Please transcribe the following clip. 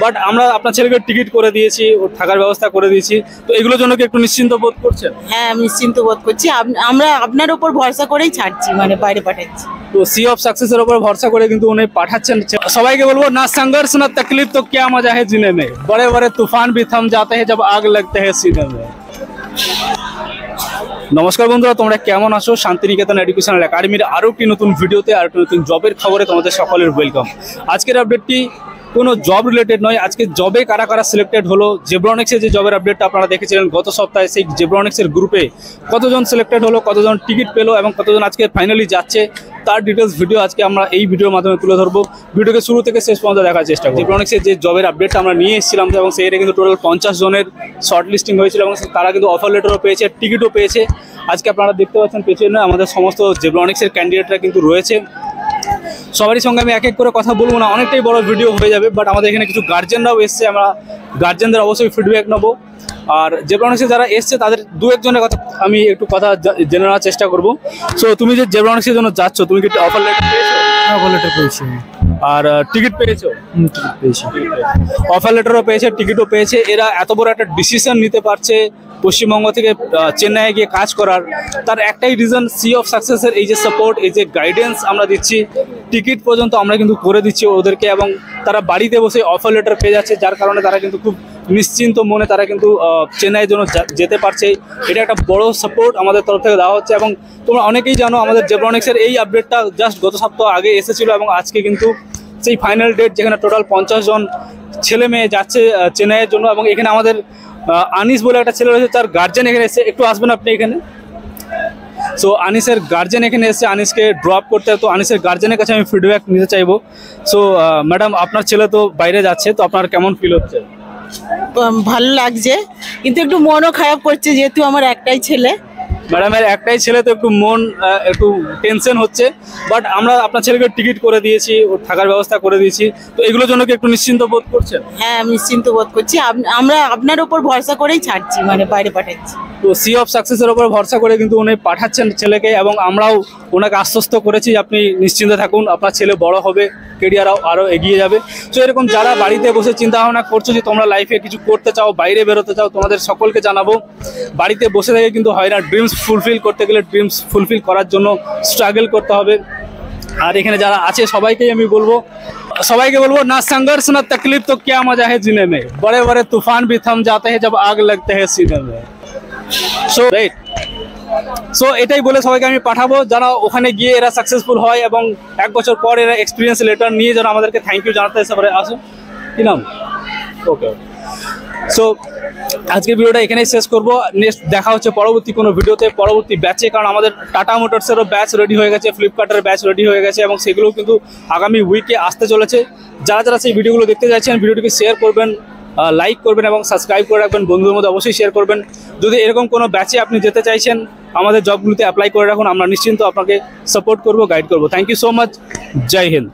But আমরা আপনার ছেলেকে টিকিট করে দিয়েছি, ওর থাকার ব্যবস্থা করে দিয়েছি, তো এগুলোর জন্য কি একটু নিশ্চিন্ত বোধ করছেন? হ্যাঁ, আমি নিশ্চিন্ত বোধ করছি। আমরা আপনার উপর ভরসা করেই ছাড়ছি, মানে বাইরে পাঠাচ্ছি। তো সি অফ সাকসেসের উপর ভরসা করে কিন্তু উনি পাঠাচ্ছেন। সবাইকে বলবো, না সংঘর্ষ না তকলিফ তো क्या मजा है जीने में, बड़े बड़े तूफान भी थम जाते हैं जब आग लगते हैं सीने में। নমস্কার বন্ধুরা, তোমরা কেমন আছো? শান্তিনিকেতন এডুকেশনাল একাডেমির আরও একটি নতুন ভিডিওতে আর একটি নতুন জবের খবরে তোমাদের সকলের ওয়েলকাম। আজকের আপডেটটি কোনো জব রিলেটেড নয়। আজকে জবে কারা কারা সিলেক্টেড হলো, জেব্রনিক্সের যে জবের আপডেটটা আপনারা দেখেছিলেন গত সপ্তাহে, সেই জেব্রনিক্সের গ্রুপে কতজন সিলেক্টেড হলো, কতজন টিকিট পেলো এবং কতজন আজকে ফাইনালি যাচ্ছে, তার ডিটেলস ভিডিও আজকে আমরা এই ভিডিওর মাধ্যমে তুলে ধরবো। ভিডিওকে শুরু থেকে শেষ পর্যন্ত দেখার চেষ্টা করব। জেব্রনিক্সের যে জবের আপডেটটা আমরা নিয়ে এসেছিলাম এবং সেইটা কিন্তু টোটাল 50 জনের শর্ট লিস্টিং হয়েছিল এবং তারা কিন্তু অফার লেটারও পেয়েছে, টিকিটও পেয়েছে। আজকে আপনারা দেখতে পাচ্ছেন পেছনে আমাদের সমস্ত জেব্রনিক্সের ক্যান্ডিডেটরা কিন্তু রয়েছে। সবারই সঙ্গে আমি এক এক করে কথা বলবো না, অনেকটাই বড় ভিডিও হয়ে যাবে, বাট আমাদের এখানে কিছু গার্জেনরাও এসছে, আমরা গার্জেনদের অবশ্যই ফিডব্যাক নেবো। আর জেব্রনিক্সে যারা এসছে তাদের দু একজনের কথা আমি একটু কথা জেনে নেওয়ার চেষ্টা করবো। সো তুমি যে জেব্রনিক্সের জন্য যাচ্ছ, তুমি কি অফার লেটার পেয়েছো? অফার লেটার পেয়েছি। আর টিকিট পেয়েছো? টিকিট পেয়েছি। অফার লেটারও পেয়েছে, টিকিটও পেয়েছে। এরা এত বড় একটা ডিসিশন নিতে পারছে পশ্চিমবঙ্গ থেকে চেন্নাইয়ে গিয়ে কাজ করার, তার একটাই রিজন সি অফ সাকসেসের এই যে সাপোর্ট, এই যে গাইডেন্স আমরা দিচ্ছি, টিকিট পর্যন্ত আমরা কিন্তু করে দিচ্ছি ওদেরকে এবং তারা বাড়িতে বসে অফার লেটার পেয়ে যাচ্ছে, যার কারণে তারা কিন্তু খুব নিশ্চিন্ত মনে তারা কিন্তু চেন্নাইয়ের জন্য যেতে পারছে। এটা একটা বড় সাপোর্ট আমাদের তরফ থেকে দেওয়া হচ্ছে। এবং তোমরা অনেকেই জানো আমাদের জেব্রনিক্সের এই আপডেটটা জাস্ট গত সপ্তাহ আগে এসেছিলো এবং আজকে কিন্তু সেই ফাইনাল ডেট, যেখানে টোটাল 50 জন ছেলে মেয়ে যাচ্ছে চেন্নাইয়ের জন্য। এবং এখানে আমাদের আনিস বলে একটা ছেলে রয়েছে, তার গার্জেন এখানে এসে, একটু আসবেন আপনি এখানে। সো আনিসের গার্জেন এখানে এসে আনিসকে ড্রপ করতে, তো আনিসের গার্জেনের কাছে আমি ফিডব্যাক নিতে চাইবো। সো ম্যাডাম, আপনার ছেলে তো বাইরে যাচ্ছে, তো আপনার কেমন ফিল হচ্ছে? ভালো লাগছে, কিন্তু একটু মনও খারাপ করছে, যেহেতু আমার একটাই ছেলে। ম্যাডামের একটাই ছেলে, তো একটু মন একটু টেনশন হচ্ছে, বাট আমরা আপনার ছেলেকে টিকিট করে দিয়েছি, ওর থাকার ব্যবস্থা করে দিয়েছি, তো এগুলোর জন্য কি একটু নিশ্চিন্ত বোধ করছেন? হ্যাঁ, আমি নিশ্চিন্ত বোধ করছি। আমরা আপনার উপর ভরসা করেই ছাড়ছি, মানে বাইরে পাঠাচ্ছি। তো সি অফ সাকসেসের উপর ভরসা করে কিন্তু উনি পাঠাচ্ছেন ছেলেকে এবং আমরাও ওনাকে আশ্বস্ত করেছি আপনি নিশ্চিন্তে থাকুন, আপনার ছেলে বড় হবে, কেরিয়ার আরও এগিয়ে যাবে। তো এরকম যারা বাড়িতে বসে চিন্তা ভাবনা করছো যে তোমরা লাইফে কিছু করতে চাও, বাইরে বেরোতে চাও, তোমাদের সকলকে জানাবো বাড়িতে বসে থেকে কিন্তু হয় না। ড্রিমস ফুলফিল করতে গেলে, ড্রিমস ফুলফিল করার জন্য স্ট্রাগল করতে হবে। আর এখানে যারা আছে সবাইকেই আমি বলবো, না संघर्ष ना तकलीफ तो क्या मजा है जीने में, बड़े बड़े तूफान भी थम जाते हैं जब आग लगते हैं सीने में। সো রাইট, সো এটাই বলে সবাইকে আমি পাঠাবো, যারা ওখানে গিয়ে এরা সাকসেসফুল হয় এবং 1 বছর পর এরা এক্সপিরিয়েন্স লেটার নিয়ে যারা আমাদেরকে থ্যাংক ইউ জানাতে এসে পরে আসো। কি নাম? ওকে, সো আজকের ভিডিওটা এখানেই শেষ করবো। নেক্সট দেখা হচ্ছে পরবর্তী কোনো ভিডিওতে, পরবর্তী ব্যাচে, কারণ আমাদের টাটা মোটরসেরও ব্যাচ রেডি হয়ে গেছে, ফ্লিপকার্টের ব্যাচ রেডি হয়ে গেছে এবং সেগুলোও কিন্তু আগামী উইকে আসতে চলেছে। যারা যারা সেই ভিডিওগুলো দেখতে চাইছেন, ভিডিওটিকে শেয়ার করবেন, লাইক করবেন এবং সাবস্ক্রাইব করে রাখবেন, বন্ধুদের মধ্যে অবশ্যই শেয়ার করবেন। যদি এরকম কোনো ব্যাচে আপনি যেতে চাইছেন, আমাদের জবগুলোতে অ্যাপ্লাই করে রাখুন, আমরা নিশ্চিন্ত আপনাকে সাপোর্ট করবো, গাইড করবো। Thank you so much, Jai Hind.